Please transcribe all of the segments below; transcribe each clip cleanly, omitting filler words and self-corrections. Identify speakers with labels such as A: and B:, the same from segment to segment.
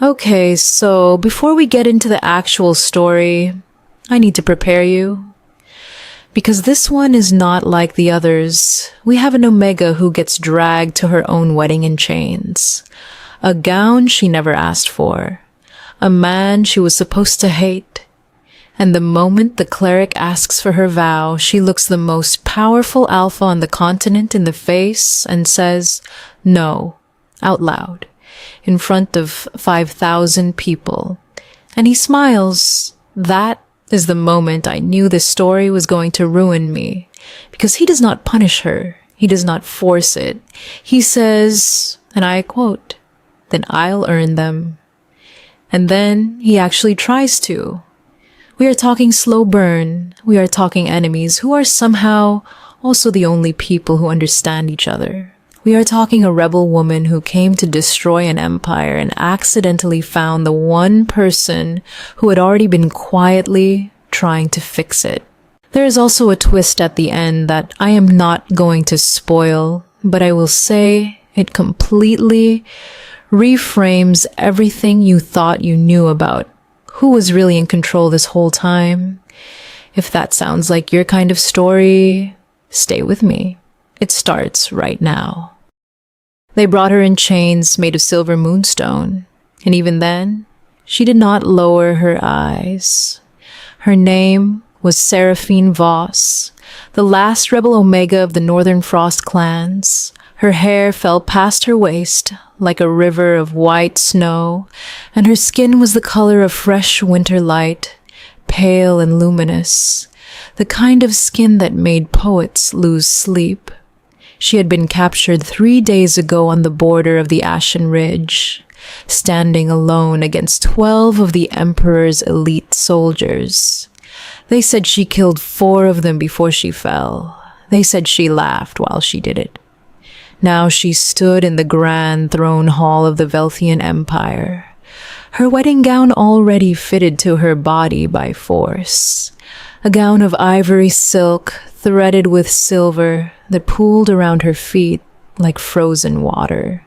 A: Okay, so before we get into the actual story, I need to prepare you. Because this one is not like the others. We have an Omega who gets dragged to her own wedding in chains. A gown she never asked for. A man she was supposed to hate. And the moment the cleric asks for her vow, she looks the most powerful alpha on the continent in the face and says, no, out loud, in front of 5,000 people. And he smiles. That is the moment I knew this story was going to ruin me. Because he does not punish her. He does not force it. He says, and I quote, then I'll earn them. And then he actually tries to. We are talking slow burn. We are talking enemies who are somehow also the only people who understand each other. We are talking a rebel woman who came to destroy an empire and accidentally found the one person who had already been quietly trying to fix it. There is also a twist at the end that I am not going to spoil, but I will say it completely reframes everything you thought you knew about who was really in control this whole time. If that sounds like your kind of story, stay with me. It starts right now. They brought her in chains made of silver moonstone, and even then, she did not lower her eyes. Her name was Seraphine Voss, the last rebel Omega of the Northern Frost clans. Her hair fell past her waist like a river of white snow, and her skin was the color of fresh winter light, pale and luminous, the kind of skin that made poets lose sleep. She had been captured 3 days ago on the border of the Ashen Ridge, standing alone against 12 of the Emperor's elite soldiers. They said she killed 4 of them before she fell. They said she laughed while she did it. Now she stood in the grand throne hall of the Velthian Empire, her wedding gown already fitted to her body by force, a gown of ivory silk threaded with silver that pooled around her feet like frozen water.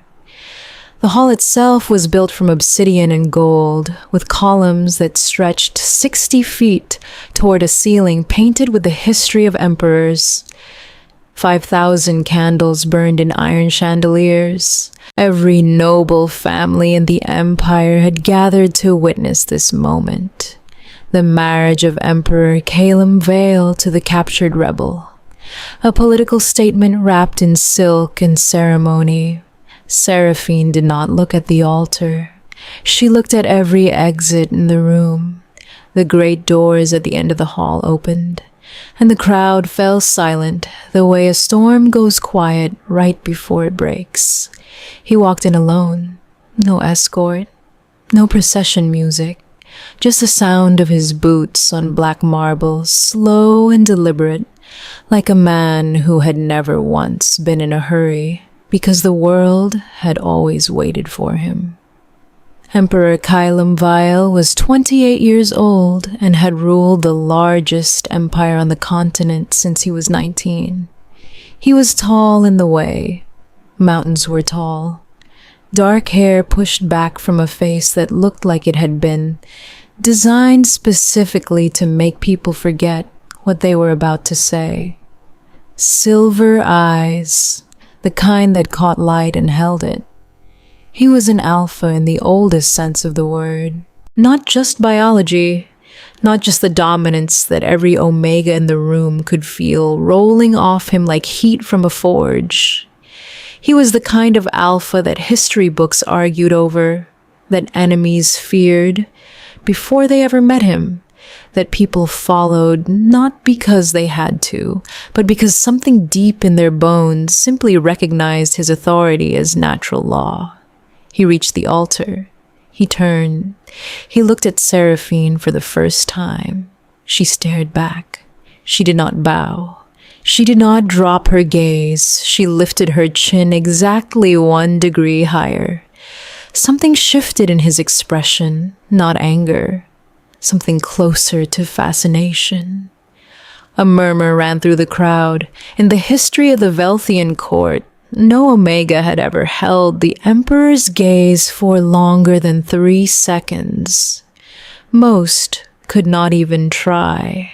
A: The hall itself was built from obsidian and gold, with columns that stretched 60 feet toward a ceiling painted with the history of emperors. 5,000 candles burned in iron chandeliers. Every noble family in the empire had gathered to witness this moment. The marriage of Emperor Calum Vale to the captured rebel. A political statement wrapped in silk and ceremony. Seraphine did not look at the altar. She looked at every exit in the room. The great doors at the end of the hall opened, and the crowd fell silent the way a storm goes quiet right before it breaks. He walked in alone. No escort, no procession music, just the sound of his boots on black marble, slow and deliberate, like a man who had never once been in a hurry, because the world had always waited for him. Emperor Calum Vile was 28 years old and had ruled the largest empire on the continent since he was 19. He was tall in the way. Mountains were tall. Dark hair pushed back from a face that looked like it had been designed specifically to make people forget what they were about to say. Silver eyes, the kind that caught light and held it. He was an alpha in the oldest sense of the word. Not just biology, not just the dominance that every Omega in the room could feel rolling off him like heat from a forge. He was the kind of alpha that history books argued over, that enemies feared before they ever met him, that people followed not because they had to, but because something deep in their bones simply recognized his authority as natural law. He reached the altar. He turned. He looked at Seraphine for the first time. She stared back. She did not bow. She did not drop her gaze. She lifted her chin exactly 1 degree higher. Something shifted in his expression, not anger. Something closer to fascination. A murmur ran through the crowd. In the history of the Velthian court, No Omega had ever held the Emperor's gaze for longer than 3 seconds. Most could not even try.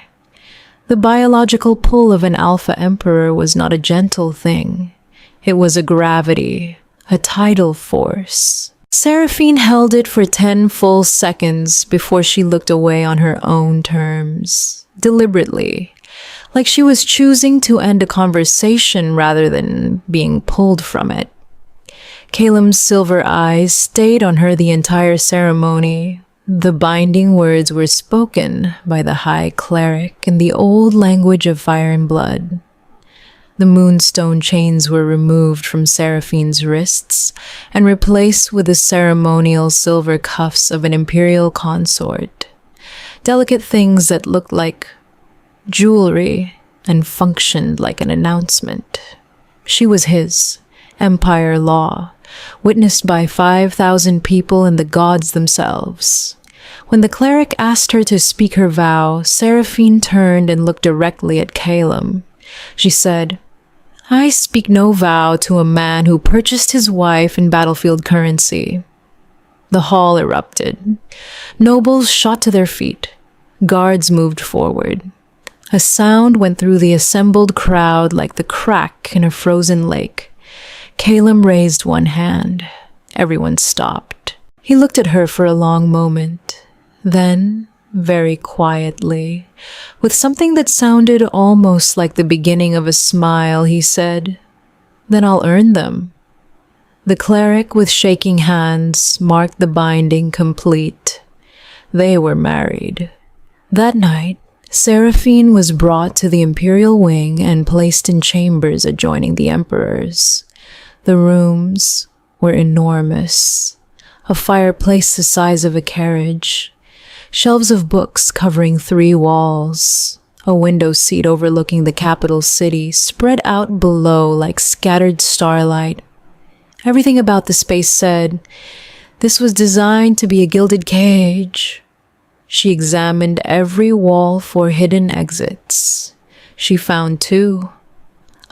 A: The biological pull of an Alpha Emperor was not a gentle thing. It was a gravity, a tidal force. Seraphine held it for 10 full seconds before she looked away on her own terms, deliberately, like she was choosing to end a conversation rather than being pulled from it. Caleb's silver eyes stayed on her the entire ceremony. The binding words were spoken by the High Cleric in the old language of fire and blood. The moonstone chains were removed from Seraphine's wrists and replaced with the ceremonial silver cuffs of an imperial consort. Delicate things that looked like jewelry and functioned like an announcement. She was his, Empire law, witnessed by 5,000 people and the gods themselves. When the cleric asked her to speak her vow, Seraphine turned and looked directly at Caleb. She said, "I speak no vow to a man who purchased his wife in battlefield currency." The hall erupted. Nobles shot to their feet. Guards moved forward. A sound went through the assembled crowd like the crack in a frozen lake. Caleb raised one hand. Everyone stopped. He looked at her for a long moment. Then, very quietly, with something that sounded almost like the beginning of a smile, he said, "Then I'll earn them." The cleric, with shaking hands, marked the binding complete. They were married. That night, Seraphine was brought to the imperial wing and placed in chambers adjoining the emperor's. The rooms were enormous. A fireplace the size of a carriage. Shelves of books covering 3 walls. A window seat overlooking the capital city spread out below like scattered starlight. Everything about the space said, this was designed to be a gilded cage. She examined every wall for hidden exits. She found 2.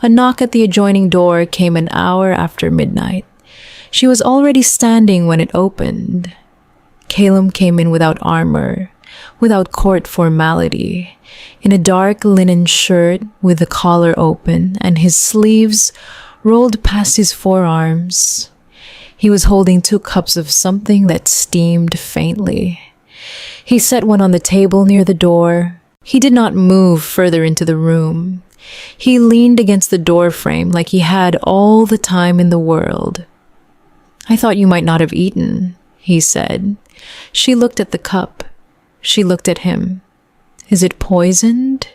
A: A knock at the adjoining door came an hour after midnight. She was already standing when it opened. Caleb came in without armor, without court formality, in a dark linen shirt with the collar open and his sleeves rolled past his forearms. He was holding 2 cups of something that steamed faintly. He set one on the table near the door. He did not move further into the room. He leaned against the door frame like he had all the time in the world. "I thought you might not have eaten," he said. She looked at the cup. She looked at him. "Is it poisoned?"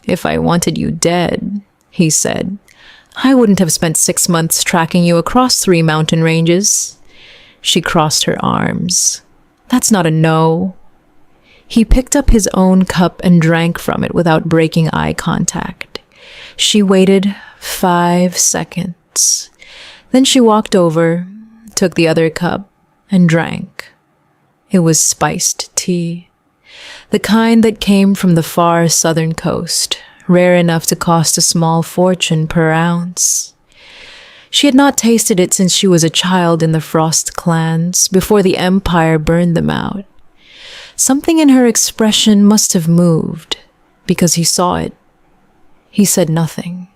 A: "If I wanted you dead," he said, "I wouldn't have spent 6 months tracking you across 3 mountain ranges." She crossed her arms. "That's not a no." He picked up his own cup and drank from it without breaking eye contact. She waited 5 seconds. Then she walked over, took the other cup, and drank. It was spiced tea. The kind that came from the far southern coast, rare enough to cost a small fortune per ounce. She had not tasted it since she was a child in the Frost clans, before the Empire burned them out. Something in her expression must have moved, because he saw it. He said nothing.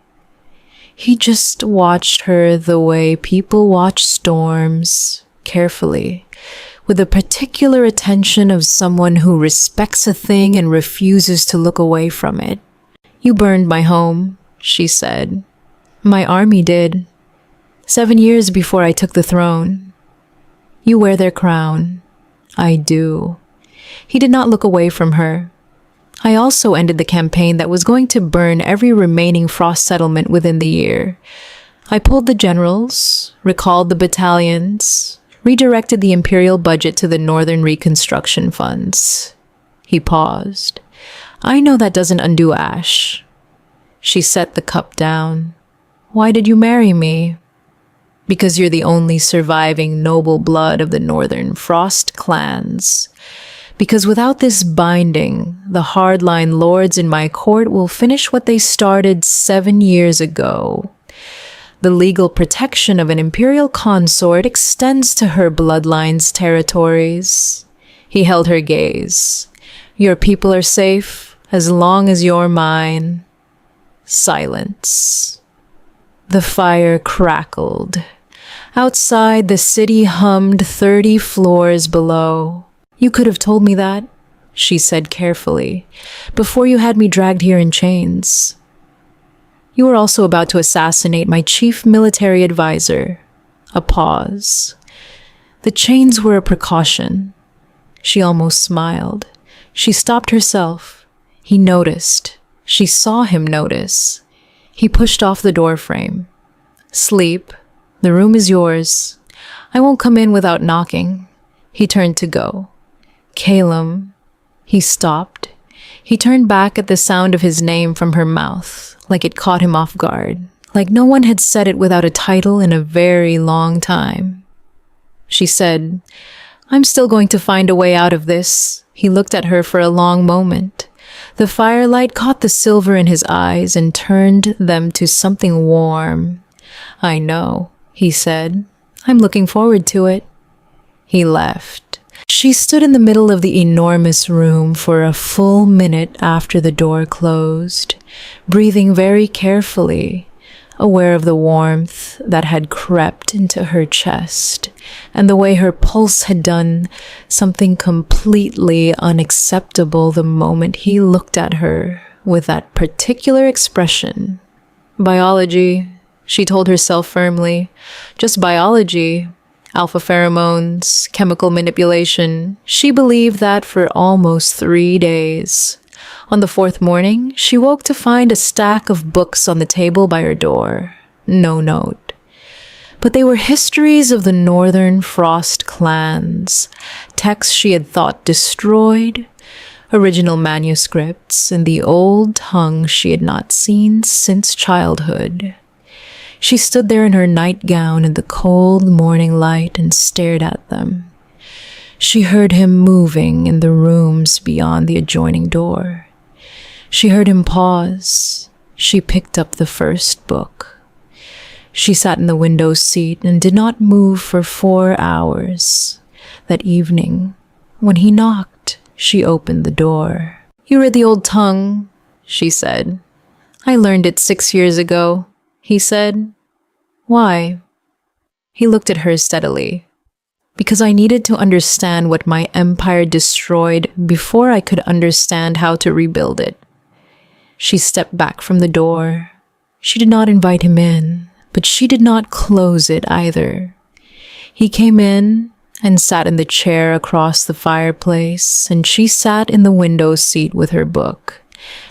A: He just watched her the way people watch storms, carefully, with the particular attention of someone who respects a thing and refuses to look away from it. "You burned my home," she said. "My army did. 7 years before I took the throne. You wear their crown. I do." He did not look away from her. "I also ended the campaign that was going to burn every remaining Frost settlement within the year. I pulled the generals, recalled the battalions, redirected the imperial budget to the Northern Reconstruction Funds." He paused. "I know that doesn't undo Ash." She set the cup down. "Why did you marry me?" "Because you're the only surviving noble blood of the Northern Frost clans. Because without this binding, the hardline lords in my court will finish what they started 7 years ago. The legal protection of an imperial consort extends to her bloodline's territories. He held her gaze. Your people are safe as long as you're mine. Silence. The fire crackled. Outside, the city hummed 30 floors below. You could have told me that, she said carefully, before you had me dragged here in chains. You were also about to assassinate my chief military advisor. A pause. The chains were a precaution. She almost smiled. She stopped herself. He noticed. She saw him notice. He pushed off the doorframe. Sleep. The room is yours. I won't come in without knocking. He turned to go. Calum. He stopped. He turned back at the sound of his name from her mouth, like it caught him off guard, like no one had said it without a title in a very long time. She said, I'm still going to find a way out of this. He looked at her for a long moment. The firelight caught the silver in his eyes and turned them to something warm. I know, he said. I'm looking forward to it. He left. She stood in the middle of the enormous room for a full minute after the door closed, breathing very carefully, aware of the warmth that had crept into her chest, and the way her pulse had done something completely unacceptable the moment he looked at her with that particular expression. Biology, she told herself firmly. Just biology. Alpha pheromones, chemical manipulation. She believed that for almost 3 days. On the 4th morning, she woke to find a stack of books on the table by her door. No note. But they were histories of the northern frost clans, texts she had thought destroyed, original manuscripts in the old tongue she had not seen since childhood. She stood there in her nightgown in the cold morning light and stared at them. She heard him moving in the rooms beyond the adjoining door. She heard him pause. She picked up the first book. She sat in the window seat and did not move for 4 hours. That evening, when he knocked, she opened the door. You read the old tongue, she said. I learned it 6 years ago. He said. Why? He looked at her steadily. Because I needed to understand what my empire destroyed before I could understand how to rebuild it. She stepped back from the door. She did not invite him in, but she did not close it either. He came in and sat in the chair across the fireplace, and she sat in the window seat with her book.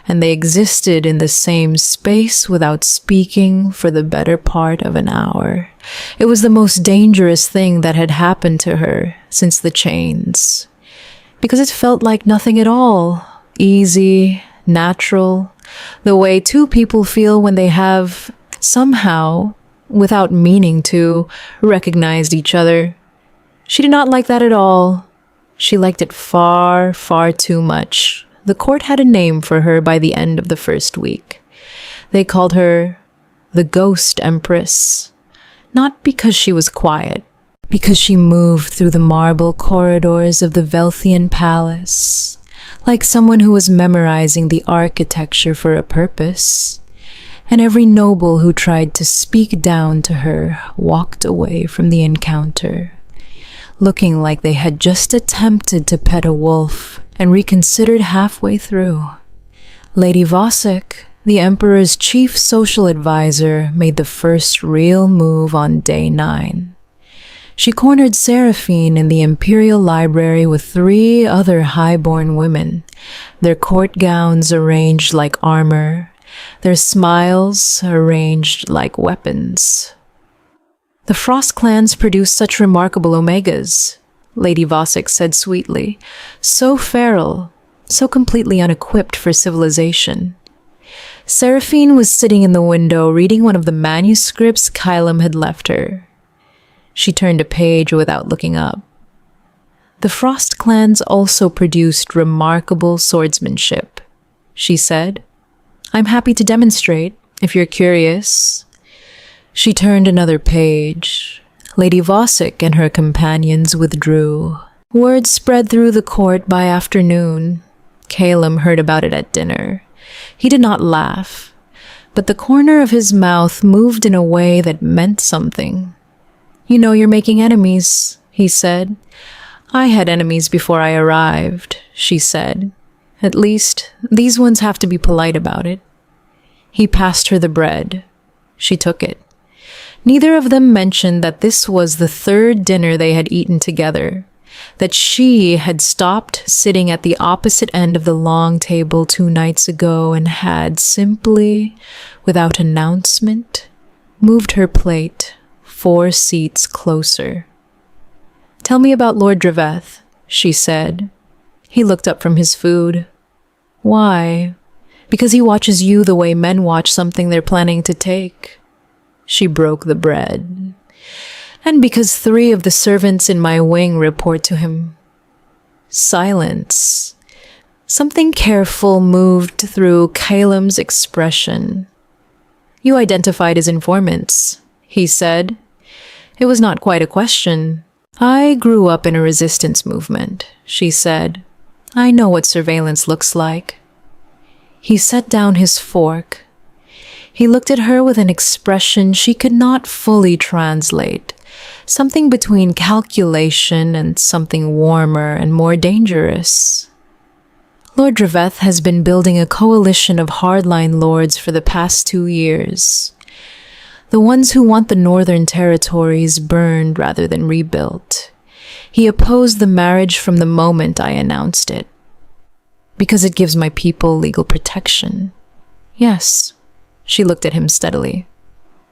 A: And they existed in the same space without speaking for the better part of an hour. It was the most dangerous thing that had happened to her since the chains, because it felt like nothing at all, easy, natural, the way two people feel when they have, somehow, without meaning to, recognized each other. She did not like that at all. She liked it far, far too much. The court had a name for her by the end of the first week. They called her the Ghost Empress, not because she was quiet, because she moved through the marble corridors of the Velthian palace, like someone who was memorizing the architecture for a purpose. And every noble who tried to speak down to her walked away from the encounter, looking like they had just attempted to pet a wolf and reconsidered halfway through. Lady Vosek, the Emperor's chief social advisor, made the first real move on day 9. She cornered Seraphine in the Imperial Library with 3 other high-born women, their court gowns arranged like armor, their smiles arranged like weapons. The Frost clans produced such remarkable omegas, Lady Vosek said sweetly, so feral, so completely unequipped for civilization. Seraphine was sitting in the window reading one of the manuscripts Kylum had left her. She turned a page without looking up. The Frost clans also produced remarkable swordsmanship, she said. I'm happy to demonstrate, if you're curious. She turned another page. Lady Vosick and her companions withdrew. Word spread through the court by afternoon. Calum heard about it at dinner. He did not laugh, but the corner of his mouth moved in a way that meant something. "You know you're making enemies," he said. "I had enemies before I arrived," she said. "At least, these ones have to be polite about it." He passed her the bread. She took it. Neither of them mentioned that this was the third dinner they had eaten together, that she had stopped sitting at the opposite end of the long table 2 nights ago and had simply, without announcement, moved her plate 4 seats closer. "Tell me about Lord Dreveth," she said. He looked up from his food. "Why?" "Because he watches you the way men watch something they're planning to take." She broke the bread. "And because 3 of the servants in my wing report to him." Silence. Something careful moved through Calum's expression. "You identified as informants," he said. It was not quite a question. "I grew up in a resistance movement," she said. "I know what surveillance looks like." He set down his fork. He looked at her with an expression she could not fully translate, something between calculation and something warmer and more dangerous. "Lord Dreveth has been building a coalition of hardline lords for the past 2 years. The ones who want the northern territories burned rather than rebuilt. He opposed the marriage from the moment I announced it. Because it gives my people legal protection." "Yes." She looked at him steadily.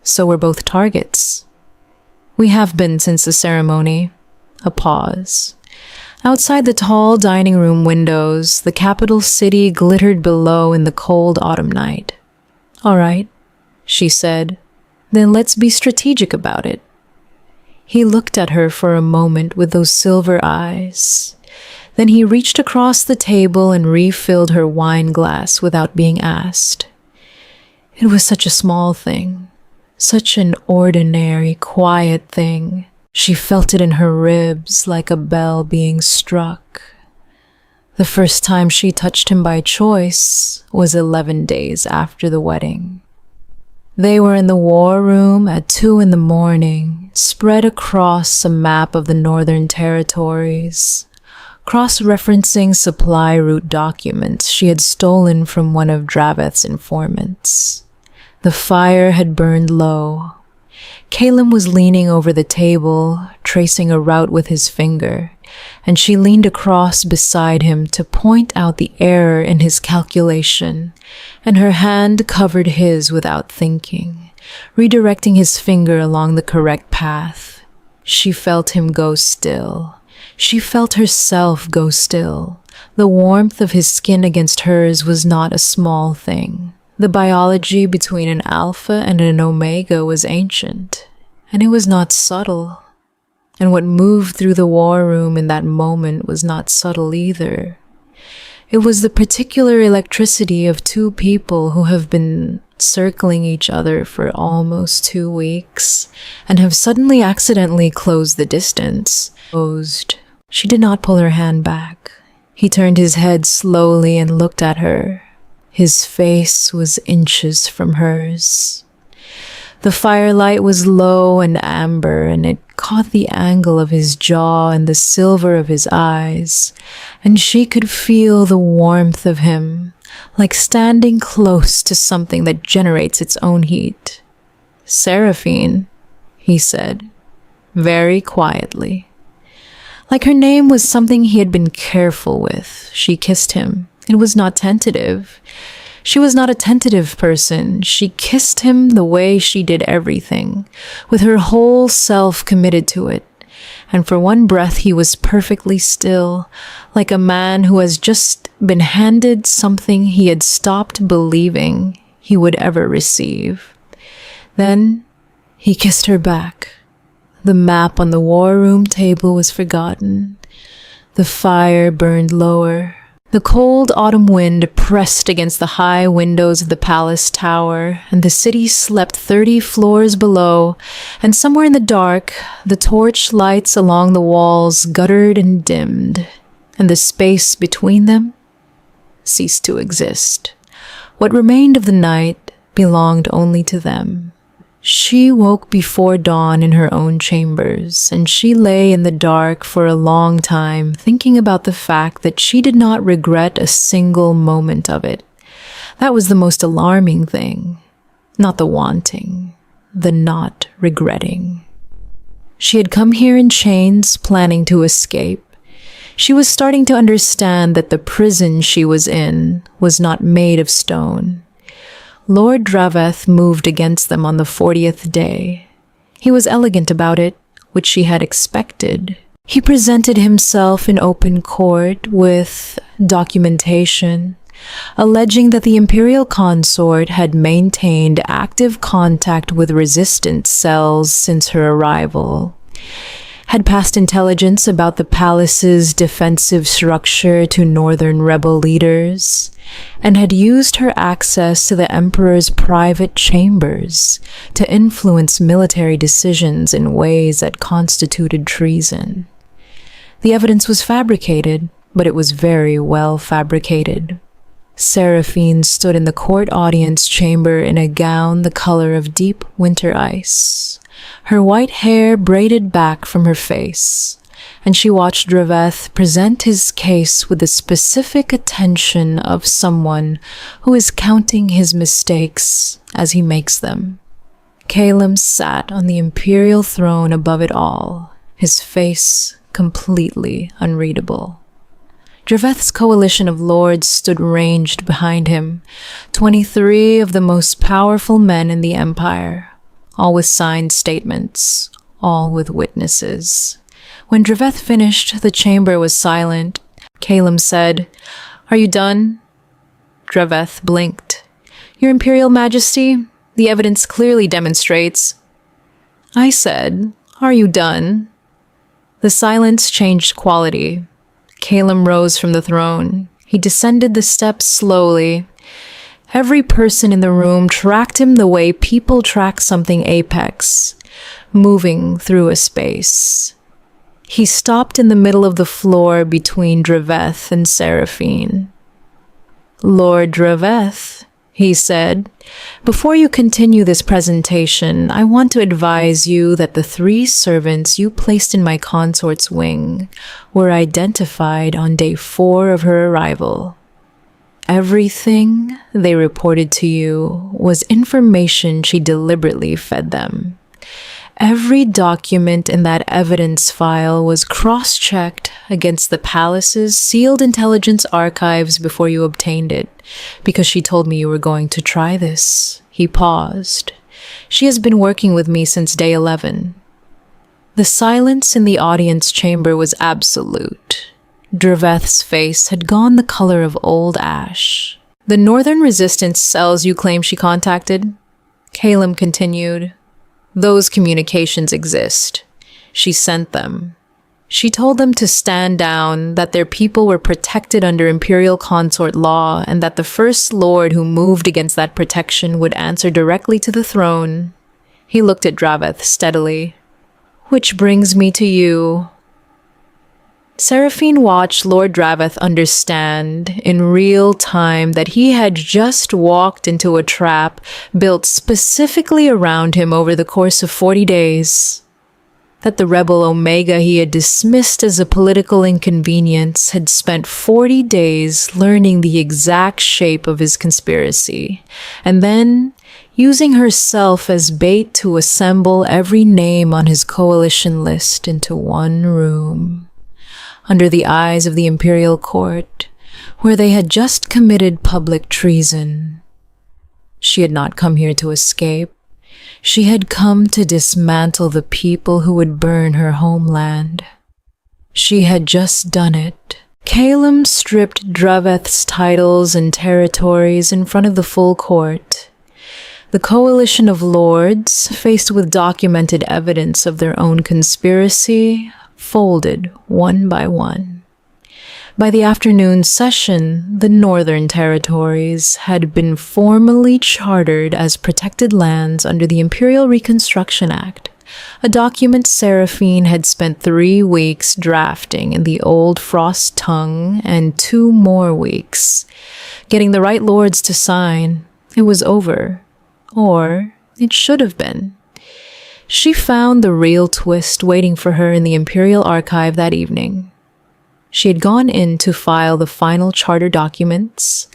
A: "So we're both targets." "We have been since the ceremony." A pause. Outside the tall dining room windows, the capital city glittered below in the cold autumn night. "All right," she said. "Then let's be strategic about it." He looked at her for a moment with those silver eyes. Then he reached across the table and refilled her wine glass without being asked. It was such a small thing, such an ordinary, quiet thing. She felt it in her ribs like a bell being struck. The first time she touched him by choice was 11 days after the wedding. They were in the war room at 2 in the morning, spread across a map of the Northern Territories, cross-referencing supply route documents she had stolen from one of Draveth's informants. The fire had burned low. Calum was leaning over the table, tracing a route with his finger, and she leaned across beside him to point out the error in his calculation, and her hand covered his without thinking, redirecting his finger along the correct path. She felt him go still. She felt herself go still. The warmth of his skin against hers was not a small thing. The biology between an alpha and an omega was ancient, and it was not subtle. And what moved through the war room in that moment was not subtle either. It was the particular electricity of 2 people who have been circling each other for almost 2 weeks and have suddenly accidentally closed the distance. She did not pull her hand back. He turned his head slowly and looked at her. His face was inches from hers. The firelight was low and amber, and it caught the angle of his jaw and the silver of his eyes, and she could feel the warmth of him, like standing close to something that generates its own heat. "Seraphine," he said, very quietly. Like her name was something he had been careful with, she kissed him. It was not tentative. She was not a tentative person. She kissed him the way she did everything, with her whole self committed to it. And for one breath he was perfectly still, like a man who has just been handed something he had stopped believing he would ever receive. Then he kissed her back. The map on the war room table was forgotten. The fire burned lower. The cold autumn wind pressed against the high windows of the palace tower, and the city slept 30 floors below, and somewhere in the dark, the torch lights along the walls guttered and dimmed, and the space between them ceased to exist. What remained of the night belonged only to them. She woke before dawn in her own chambers, and she lay in the dark for a long time, thinking about the fact that she did not regret a single moment of it. That was the most alarming thing. Not the wanting, the not regretting. She had come here in chains, planning to escape. She was starting to understand that the prison she was in was not made of stone. Lord Draveth moved against them on the 40th day. He was elegant about it, which she had expected. He presented himself in open court with documentation, alleging that the imperial consort had maintained active contact with resistance cells since her arrival, had passed intelligence about the palace's defensive structure to northern rebel leaders, and had used her access to the emperor's private chambers to influence military decisions in ways that constituted treason. The evidence was fabricated, but it was very well fabricated. Seraphine stood in the court audience chamber in a gown the color of deep winter ice, her white hair braided back from her face, and she watched Draveth present his case with the specific attention of someone who is counting his mistakes as he makes them. Calum sat on the imperial throne above it all, his face completely unreadable. Draveth's coalition of lords stood ranged behind him, 23 of the most powerful men in the empire, all with signed statements, all with witnesses. When Draveth finished, the chamber was silent. Calum said, "Are you done?" Draveth blinked. "Your Imperial Majesty, the evidence clearly demonstrates." I said, "Are you done?" The silence changed quality. Calum rose from the throne. He descended the steps slowly. Every person in the room tracked him the way people track something apex, moving through a space. He stopped in the middle of the floor between Draveth and Seraphine. "Lord Draveth," he said, "before you continue this presentation, I want to advise you that the 3 servants you placed in my consort's wing were identified on day 4 of her arrival. Everything they reported to you was information she deliberately fed them. Every document in that evidence file was cross-checked against the palace's sealed intelligence archives before you obtained it, because she told me you were going to try this." He paused. "She has been working with me since day 11. The silence in the audience chamber was absolute. Draveth's face had gone the color of old ash. "The northern resistance cells you claim she contacted?" Calum continued. "Those communications exist. She sent them. She told them to stand down, that their people were protected under imperial consort law, and that the first lord who moved against that protection would answer directly to the throne." He looked at Draveth steadily. "Which brings me to you." Seraphine watched Lord Draveth understand in real time that he had just walked into a trap built specifically around him over the course of 40 days. That the rebel Omega he had dismissed as a political inconvenience had spent 40 days learning the exact shape of his conspiracy, and then using herself as bait to assemble every name on his coalition list into one room, under the eyes of the imperial court, where they had just committed public treason. She had not come here to escape. She had come to dismantle the people who would burn her homeland. She had just done it. Calum stripped Draveth's titles and territories in front of the full court. The coalition of lords, faced with documented evidence of their own conspiracy, folded one by one. By the afternoon session, the Northern Territories had been formally chartered as protected lands under the Imperial Reconstruction Act, a document Seraphine had spent 3 weeks drafting in the old Frost tongue and 2 more weeks getting the right lords to sign. It was over. Or it should have been. She found the real twist waiting for her in the Imperial Archive that evening. She had gone in to file the final charter documents,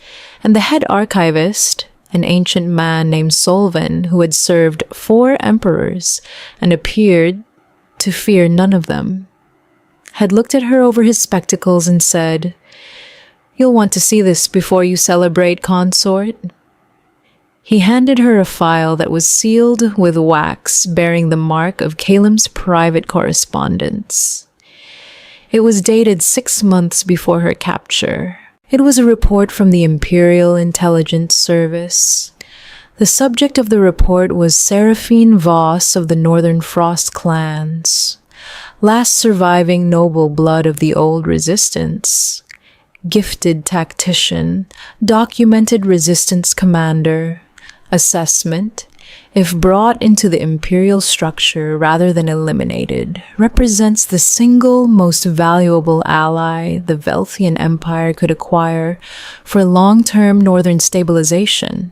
A: and the head archivist, an ancient man named Solvin who had served 4 emperors and appeared to fear none of them, had looked at her over his spectacles and said, "You'll want to see this before you celebrate, consort." He handed her a file that was sealed with wax bearing the mark of Calem's private correspondence. It was dated 6 months before her capture. It was a report from the Imperial Intelligence Service. The subject of the report was Seraphine Voss of the Northern Frost clans, last surviving noble blood of the old resistance, gifted tactician, documented resistance commander. Assessment, if brought into the imperial structure rather than eliminated, represents the single most valuable ally the Velthian Empire could acquire for long-term northern stabilization.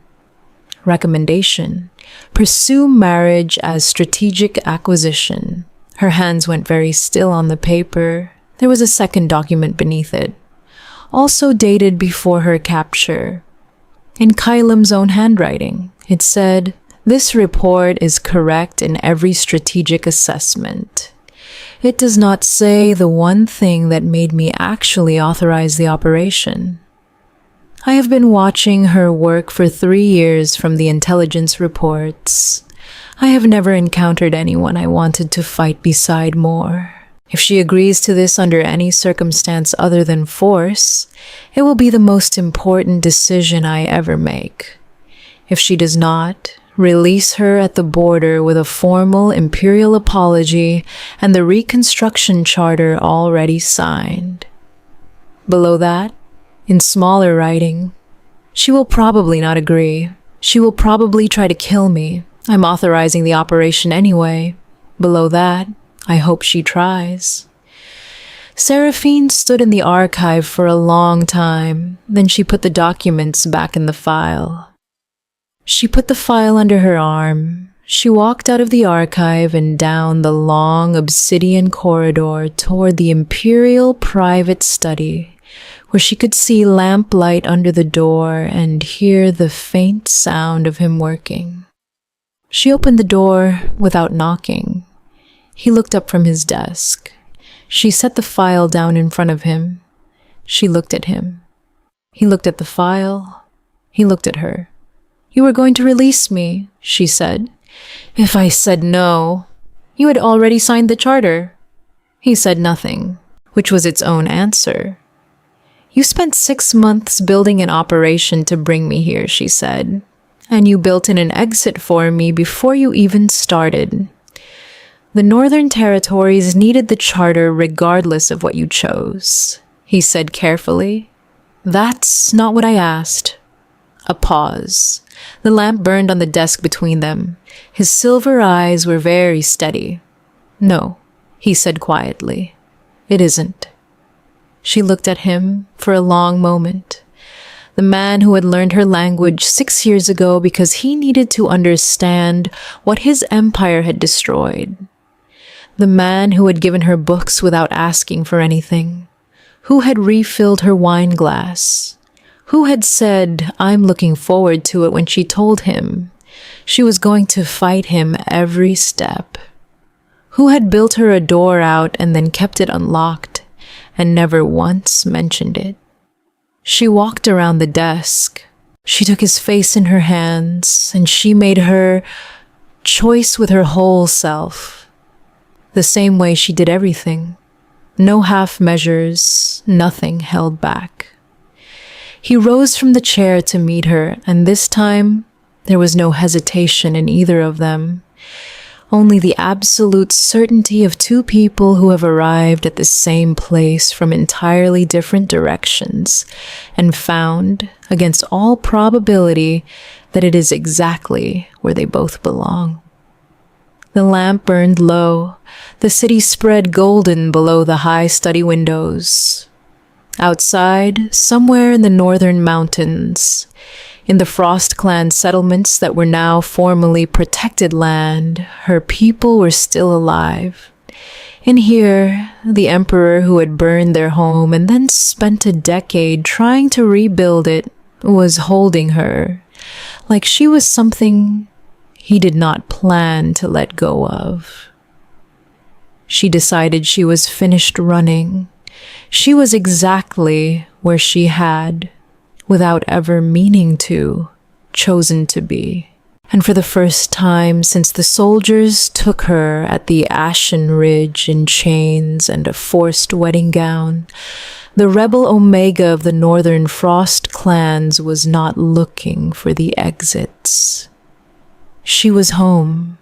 A: Recommendation, pursue marriage as strategic acquisition. Her hands went very still on the paper. There was a second document beneath it, also dated before her capture. In Kylem's own handwriting, it said, "This report is correct in every strategic assessment. It does not say the one thing that made me actually authorize the operation. I have been watching her work for 3 years from the intelligence reports. I have never encountered anyone I wanted to fight beside more. If she agrees to this under any circumstance other than force, it will be the most important decision I ever make. If she does not, release her at the border with a formal imperial apology and the Reconstruction Charter already signed." Below that, in smaller writing, "She will probably not agree. She will probably try to kill me. I'm authorizing the operation anyway. Below that, I hope she tries." Seraphine stood in the archive for a long time, then she put the documents back in the file. She put the file under her arm. She walked out of the archive and down the long obsidian corridor toward the Imperial private study, where she could see lamplight under the door and hear the faint sound of him working. She opened the door without knocking. He looked up from his desk. She set the file down in front of him. She looked at him. He looked at the file. He looked at her. "You were going to release me," she said. "If I said no, you had already signed the charter." He said nothing, which was its own answer. "You spent 6 months building an operation to bring me here," she said, "and you built in an exit for me before you even started. The Northern Territories needed the charter regardless of what you chose," he said carefully. "That's not what I asked." A pause. The lamp burned on the desk between them. His silver eyes were very steady. "No," he said quietly. "It isn't." She looked at him for a long moment. The man who had learned her language 6 years ago because he needed to understand what his empire had destroyed. The man who had given her books without asking for anything. Who had refilled her wine glass. Who had said, "I'm looking forward to it," when she told him she was going to fight him every step. Who had built her a door out and then kept it unlocked and never once mentioned it. She walked around the desk. She took his face in her hands, and she made her choice with her whole self. The same way she did everything. No half measures, nothing held back. He rose from the chair to meet her, and this time there was no hesitation in either of them. Only the absolute certainty of two people who have arrived at the same place from entirely different directions and found, against all probability, that it is exactly where they both belong. The lamp burned low. The city spread golden below the high study windows. Outside, somewhere in the northern mountains, in the frost-clad settlements that were now formerly protected land, her people were still alive. And here, the emperor who had burned their home and then spent a decade trying to rebuild it was holding her, like she was something he did not plan to let go of. She decided she was finished running. She was exactly where she had, without ever meaning to, chosen to be. And for the first time since the soldiers took her at the Ashen Ridge in chains and a forced wedding gown, the rebel Omega of the Northern Frost clans was not looking for the exits. She was home,